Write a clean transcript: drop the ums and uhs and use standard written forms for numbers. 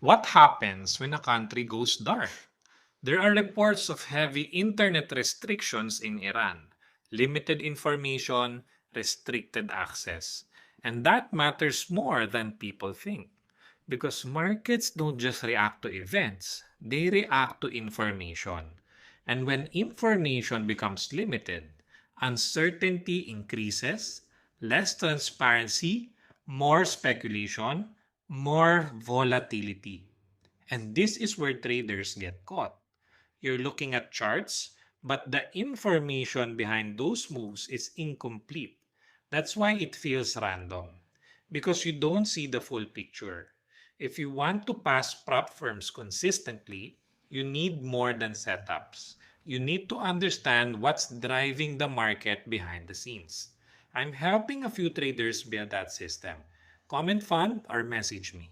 What happens when a country goes dark? There are reports of heavy internet restrictions in Iran, limited information, restricted access. And that matters more than people think. Because markets don't just react to events, they react to information. And when information becomes limited, uncertainty increases, less transparency, more speculation, more volatility. And this is where traders get caught. You're looking at charts, but the information behind those moves is incomplete. That's why it feels random, because you don't see the full picture. If you want to pass prop firms consistently, you need more than setups. You need to understand what's driving the market behind the scenes. I'm helping a few traders build that system. Comment fund or message me.